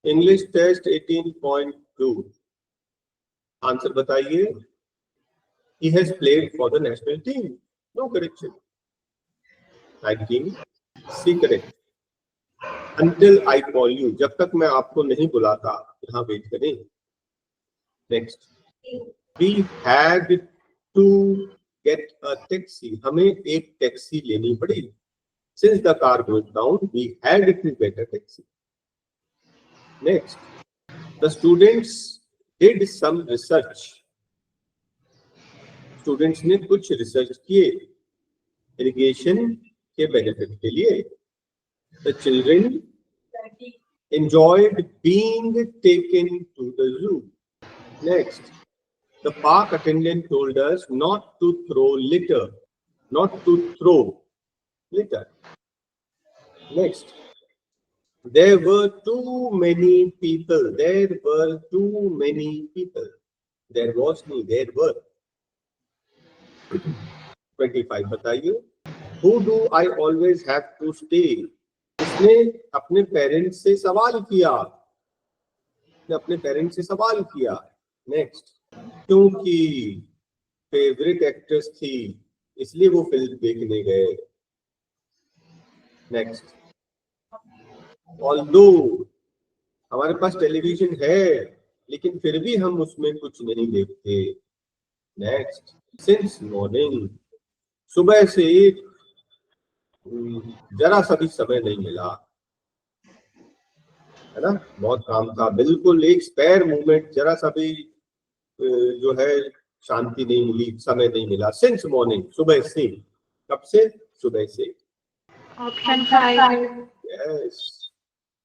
English test 18.2 answer बताइए। He has played for the national team. No correction. 19. C correct. Until I call you. जब तक मैं आपको नहीं बुलाता, यहाँ वेट करें। Next. We had to get a taxi. हमें एक टैक्सी लेनी पड़ी। Since the car broke down, we had to get a taxi. Next. The students did some research. Students ने कुछ रिसर्च किए इरिगेशन के बेनिफिट के लिए। The children enjoyed being taken to the zoo. Next, the park attendant told us not to throw litter. Not to throw litter. Next, there were too many people. There were too many people. There was no, there were. 25 बताइए। Who do I always have to stay? इसने अपने parents से सवाल किया। अपने parents से सवाल किया। नेक्स्ट, क्योंकि फेवरेट एक्ट्रेस थी इसलिए वो फिल्म देखने गए। नेक्स्ट, ऑल्दो हमारे पास टेलीविजन है लेकिन फिर भी हम उसमें कुछ नहीं देखते। नेक्स्ट, सिंस मॉर्निंग सुबह से जरा सा भी समय नहीं मिला, है ना, बहुत काम था, बिल्कुल एक स्पेयर मूवमेंट, जरा सा भी जो है शांति नहीं मिली, समय नहीं मिला। सिंस मॉर्निंग सुबह से, कब से? सुबह से। Option 5। Yes,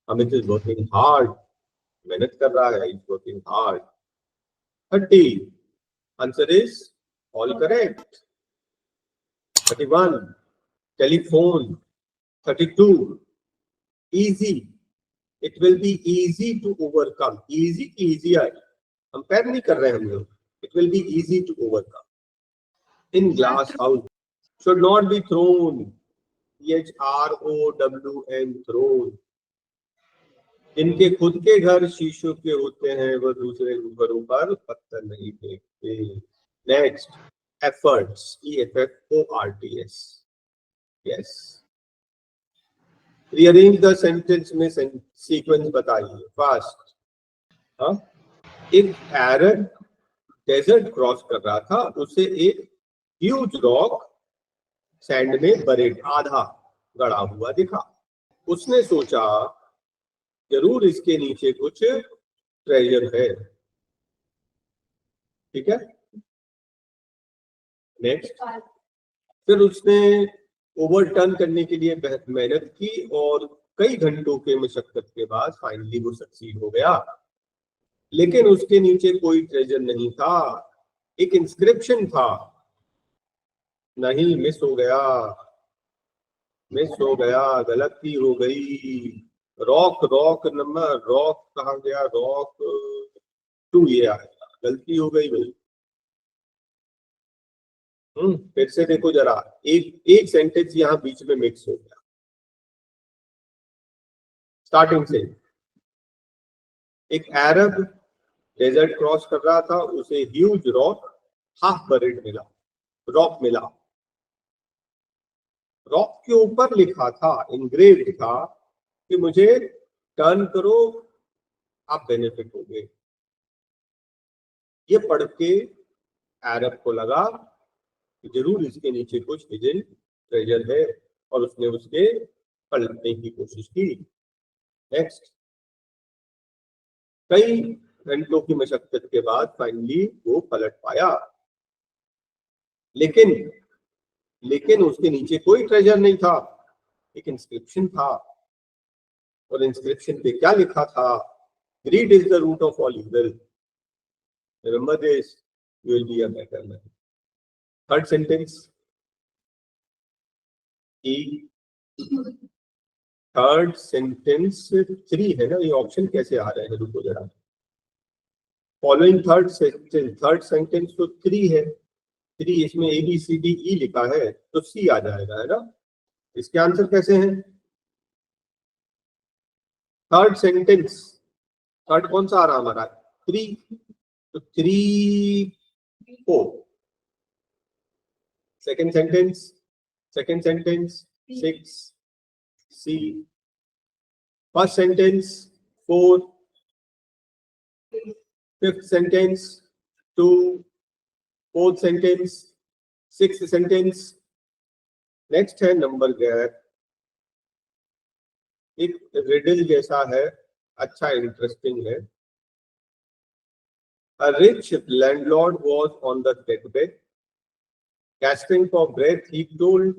Amit is working hard, मेहनत कर रहा है, is working hard. 30 answer is all correct. 31 telephone. 32 easy, it will be easy to overcome. Easy की इजियर कंपेयर नहीं कर रहे हैं हम लोग। It will be easy to overcome. In glass house should not be thrown. THROWN thrown. इनके खुद के घर शीशों के होते हैं, वह दूसरे घरों पर पत्थर नहीं फेंकते। Next, efforts. EFFORTS। Yes, rearrange the sentence में सीक्वेंस बताइए फास्ट। हाँ, एक अरब डेजर्ट क्रॉस कर रहा था, उसे एक ह्यूज रॉक सैंड में बरेड, आधा गड़ा हुआ दिखा। उसने सोचा जरूर इसके नीचे कुछ ट्रेजर है। ठीक है। नेक्स्ट, फिर उसने ओवरटर्न करने के लिए मेहनत की और कई घंटों के मशक्कत के बाद फाइनली वो सक्सीड हो गया, लेकिन उसके नीचे कोई ट्रेजर नहीं था। एक इंस्क्रिप्शन था। नहीं, मिस हो गया, मिस हो गया, गलती हो गई। रॉक, रॉक नंबर, रॉक कहाँ गया? रॉक 2 ये आएगा, गलती हो गई भाई। फिर से देखो जरा, एक सेंटेंस यहाँ बीच में मिक्स हो गया स्टार्टिंग से। एक अरब डेजर्ट क्रॉस कर रहा था, उसे ह्यूज रॉक हाफ बरेड मिला, रॉक मिला। रॉक के ऊपर लिखा था, इंग्रेव्ड था कि मुझे टर्न करो, आप बेनिफिट होगे। ये पढ़ के अरब को लगा कि जरूर इसके नीचे कुछ हिडन ट्रेजर है और उसने उसके पलटने की कोशिश की। नेक्स्ट, कई घंटों की मशक्कत के बाद फाइनली वो पलट पाया, लेकिन उसके नीचे कोई ट्रेजर नहीं था। एक इंस्क्रिप्शन था, और इंस्क्रिप्शन पे क्या लिखा था? Greed is the root of all evil, remember this, you will be a better man. Third sentence, third sentence 3 है ना, ये ऑप्शन कैसे आ रहे हैं? रुको जरा, फॉलोइंग थर्ड सेंटेंस तो 3 है। 3 इसमें ABCDE लिखा है तो C आ जाएगा, है ना। इसके आंसर कैसे हैं? थर्ड सेंटेंस थर्ड कौन सा आ रहा हमारा? 3, तो 3 4. Second sentence 6 C. First sentence 4. Fifth sentence 2. Fourth sentence 6th sentence. Next है नंबर गैप, एक रिडल जैसा है, अच्छा इंटरेस्टिंग है. A rich landlord was on the deathbed. Gasping for breath, he told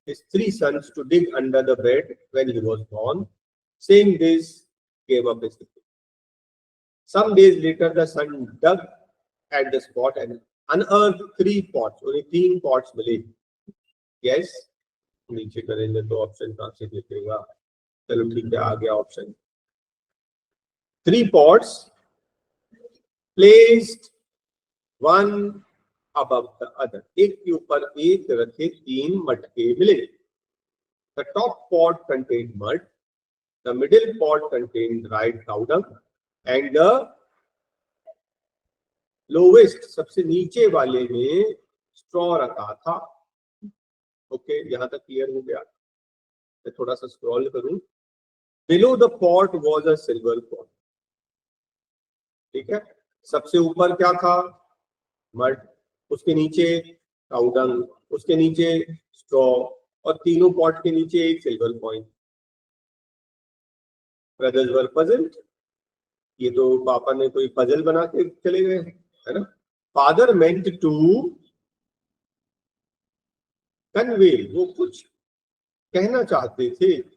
his 3 sons to dig under the bed when he was gone. Saying this, gave up his life. Some days later, the son dug at the spot and unearthed 3 pots. Only 3 pots मिले. Yes, नीचे करेंगे तो option कहाँ से दिखेगा? चलो ठीक है, आ गया option. 3 pots placed one above the other. एक के ऊपर एक रखे 3 मटके मिले. The top pot contained mud, the middle pot contained dried cow dung, and the lowest, सबसे नीचे वाले में straw रखा था. ओके, यहाँ तक क्लियर हो गया? मैं थोड़ा सा स्क्रॉल करूं. Below the pot was a silver pot. ठीक है, सबसे ऊपर क्या था? मड, उसके नीचे काउ डंग, उसके नीचे स्ट्रॉ, और तीनों पॉट के नीचे एक सिल्वर कॉइन. ब्रदर्स वर पजल्ड. ये तो पापा ने कोई पजल बना के चले गए, है ना? फादर मेंट टू कन्वे, वो कुछ कहना चाहते थे.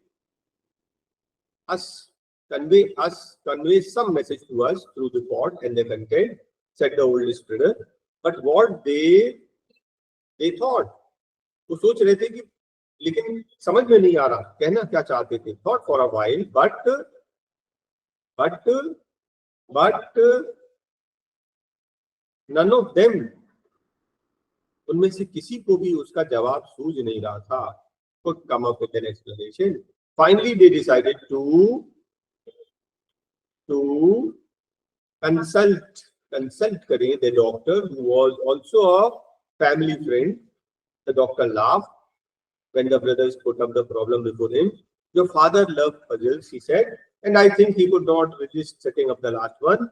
convey some message to us through the pot and the content, said the oldest brother. But what they thought, वो सोच रहे थे कि, लेकिन समझ में नहीं आ रहा कहना क्या चाहते थे. Thought for a while, but none of them, उनमें से किसी को भी उसका जवाब सूझ नहीं रहा था. Could come up with an explanation. Finally, they decided to consult करें the doctor, who was also a family friend. The doctor laughed when the brothers put up the problem before him. Your father loved puzzles, he said, and I think he could not resist setting up the last one.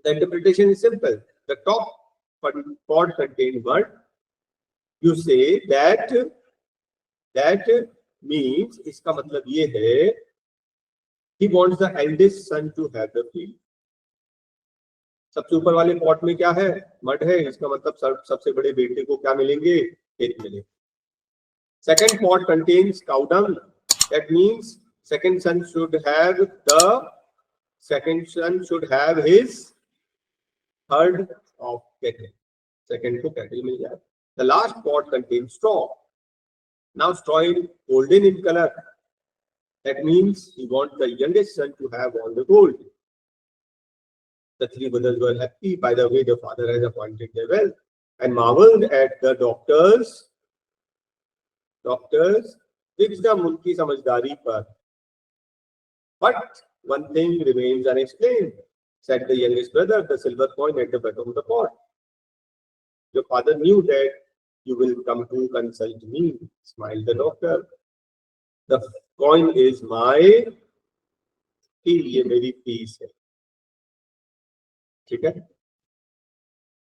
The interpretation is simple. The top pot contained mud. You say that means, इसका मतलब ये है, he wants the eldest son to have the field. सबसे ऊपर वाले pot में क्या है? मड है. इसका मतलब सबसे बड़े बेटे को क्या मिलेंगे? खेत मिले. Second pot contains cow dung. That means second son should have his herd of cattle. Second को cattle मिल जाए. The last pot contains straw. Now straw is golden in color. That means he wants the youngest son to have all the gold. The 3 brothers were happy by the way the father has appointed their wealth, and marveled at the doctor's wisdom, उनकी समझदारी पर. But one thing remains unexplained, said the youngest brother, the silver coin at the bottom of the pot. Your father knew that you will come to consult me, smiled the doctor. The coin is my fee, ये मेरी fees है. ठीक है,